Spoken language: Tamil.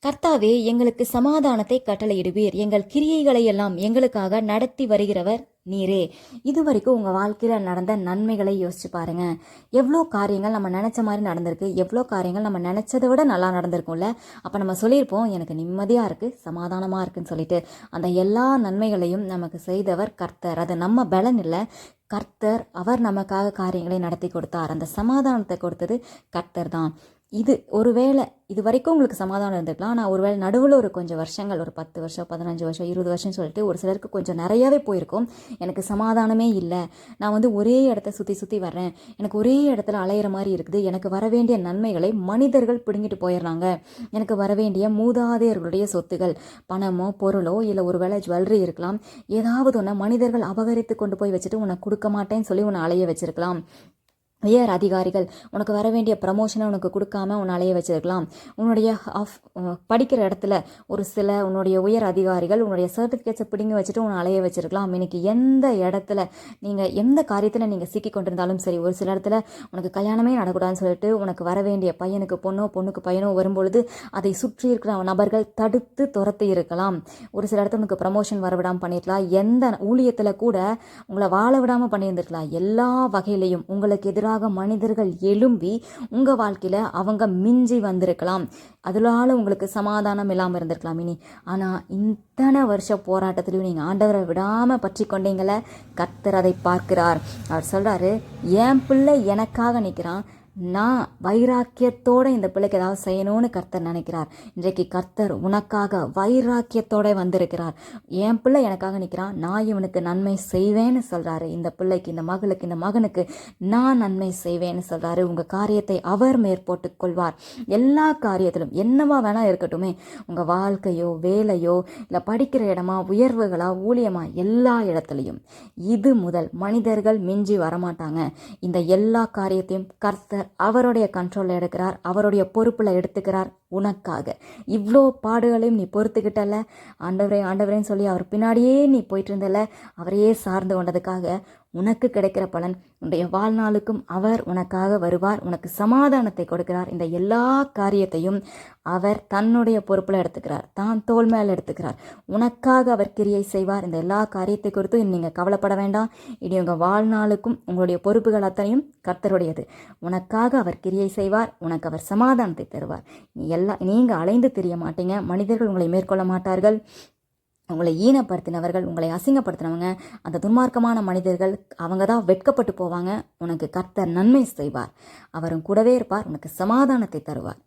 கர்த்தாவே, எங்களுக்கு சமாதானத்தை கட்டளையிடுவீர். எங்கள் கிரியைகளை எல்லாம் எங்களுக்காக நடத்தி வருகிறவர் நீரே. இதுவரைக்கும் உங்கள் வாழ்க்கையில் நடந்த நன்மைகளை யோசிச்சு பாருங்க. எவ்வளோ காரியங்கள் நம்ம நினச்ச மாதிரி நடந்திருக்கு, எவ்வளோ காரியங்கள் நம்ம நினச்சதை விட நல்லா நடந்திருக்கும்ல. அப்போ நம்ம சொல்லியிருப்போம், எனக்கு நிம்மதியாக இருக்குது, சமாதானமாக இருக்குன்னு சொல்லிட்டு. அந்த எல்லா நன்மைகளையும் நமக்கு செய்தவர் கர்த்தர். அது நம்ம பலன் இல்லை, கர்த்தர். அவர் நமக்காக காரியங்களை நடத்தி கொடுத்தார். அந்த சமாதானத்தை கொடுத்தது கர்த்தர் தான். இது ஒருவேளை இது வரைக்கும் உங்களுக்கு சமாதானம் இருந்திருக்கலாம். ஆனால் ஒருவேளை நடுவில் ஒரு கொஞ்சம் வருஷங்கள், ஒரு 10 வருஷம், 15 வருஷம், 20 வருஷம் சொல்லிட்டு ஒரு சிலருக்கு கொஞ்சம் நிறையாவே போயிருக்கும். எனக்கு சமாதானமே இல்லை, நான் ஒரே இடத்த சுற்றி சுற்றி வர்றேன், எனக்கு ஒரே இடத்துல அலையிற மாதிரி இருக்குது, எனக்கு வர வேண்டிய நன்மைகளை மனிதர்கள் பிடுங்கிட்டு போயிடுறாங்க, எனக்கு வர வேண்டிய மூதாதையர்களுடைய சொத்துகள், பணமோ பொருளோ இல்லை ஒருவேளை ஜுவல்லரி இருக்கலாம், ஏதாவது ஒன்று மனிதர்கள் அபகரித்து கொண்டு போய் வச்சுட்டு உனக்கு கொடுக்க மாட்டேன்னு சொல்லி உன்னை அலைய வச்சிருக்கலாம். உயர் அதிகாரிகள் உனக்கு வர வேண்டிய ப்ரமோஷனை உனக்கு கொடுக்காம உன்னை அலைய வச்சிருக்கலாம். உன்னுடைய படிக்கிற இடத்துல ஒரு சில உன்னுடைய உயர் அதிகாரிகள் உன்னுடைய சர்டிஃபிகேட்ஸை பிடிங்கி வச்சுட்டு உன்னை அலைய வச்சிருக்கலாம். இன்னைக்கு எந்த இடத்துல நீங்கள் எந்த காரியத்தில் நீங்கள் சிக்கி கொண்டிருந்தாலும் சரி, ஒரு சில இடத்துல உனக்கு கல்யாணமே நடக்கூடாதுன்னு சொல்லிட்டு உனக்கு வர வேண்டிய பையனுக்கு பொண்ணோ பொண்ணுக்கு பையனோ வரும்பொழுது அதை சுற்றி இருக்கிற நபர்கள் தடுத்து துரத்தி இருக்கலாம். ஒரு சில இடத்துல உனக்கு ப்ரமோஷன் வரவிடாமல் பண்ணியிருக்கலாம். எந்த ஊழியத்தில் கூட உங்களை வாழ விடாமல் பண்ணியிருந்திருக்கலாம். எல்லா வகையிலையும் உங்களுக்கு எதிராக மனிதர்கள் எழும்பி உங்க வாழ்க்கையில அவங்க மிஞ்சி வந்திருக்கலாம். அதனால உங்களுக்கு சமாதானம் இல்லாமல் இருந்திருக்கலாம் இனி. ஆனா இத்தனை வருஷ போராட்டத்திலையும் நீங்க ஆண்டவரை விடாம பற்றி கொண்டீங்கள, கர்த்தர் அதை பார்க்கிறார். அவர் சொல்றாரு, என் பிள்ளை எனக்காக நிற்கிறான், நான் வைராக்கியத்தோடு இந்த பிள்ளைக்கு ஏதாவது செய்யணும்னு கர்த்தர் நினைக்கிறார். இன்றைக்கு கர்த்தர் உனக்காக வைராக்கியத்தோடு வந்திருக்கிறார். என் பிள்ளை எனக்காக நிற்கிறான், நான் இவனுக்கு நன்மை செய்வேன்னு சொல்கிறாரு. இந்த பிள்ளைக்கு, இந்த மகளுக்கு, இந்த மகனுக்கு நான் நன்மை செய்வேன்னு சொல்கிறாரு. உங்கள் காரியத்தை அவர் மேற்போட்டு கொள்வார். எல்லா காரியத்திலும் என்னவா வேணால் இருக்கட்டுமே, உங்கள் வாழ்க்கையோ வேலையோ இல்லை படிக்கிற இடமா உயர்வுகளா ஊழியமா, எல்லா இடத்துலையும் இது முதல் மனிதர்கள் மிஞ்சி வரமாட்டாங்க. இந்த எல்லா காரியத்தையும் கர்த்தர் அவருடைய கண்ட்ரோல்ல எடுக்கிறார், அவருடைய பொறுப்புல எடுத்துக்கிறார். உனக்காக இவ்வளோ பாடுகளையும் நீ பொறுத்துக்கிட்டல, ஆண்டவரே ஆண்டவரேன்னு சொல்லி அவர் பின்னாடியே நீ போயிட்டு இருந்தல, அவரையே சார்ந்து கொண்டதுக்காக உனக்கு கிடைக்கிற பலன் உன்னுடைய வாழ்நாளுக்கும் அவர் உனக்காக வருவார். உனக்கு சமாதானத்தை கொடுக்கிறார். இந்த எல்லா காரியத்தையும் அவர் தன்னுடைய பொறுப்பில் எடுத்துக்கிறார், தான் தோள் மேல் எடுத்துக்கிறார். உனக்காக அவர் கிரியை செய்வார். இந்த எல்லா காரியத்தை குறித்து நீங்கள் கவலைப்பட வேண்டாம். இனி உங்கள் வாழ்நாளுக்கும் உங்களுடைய பொறுப்புகள் அத்தனையும் கர்த்தருடையது. உனக்காக அவர் கிரியை செய்வார். உனக்கு அவர் சமாதானத்தை தருவார். நீங்கள் அலைந்து தெரிய மாட்டீங்க. மனிதர்கள் உங்களை மேற்கொள்ள மாட்டார்கள். உங்களை ஈனப்படுத்தினவர்கள், உங்களை அசிங்கப்படுத்தினவங்க, அந்த துன்மார்க்கமான மனிதர்கள், அவங்க தான் வெட்கப்பட்டு போவாங்க. உனக்கு கர்த்தர் நன்மை செய்வார். அவரும் கூடவே இருப்பார். உனக்கு சமாதானத்தை தருவார்.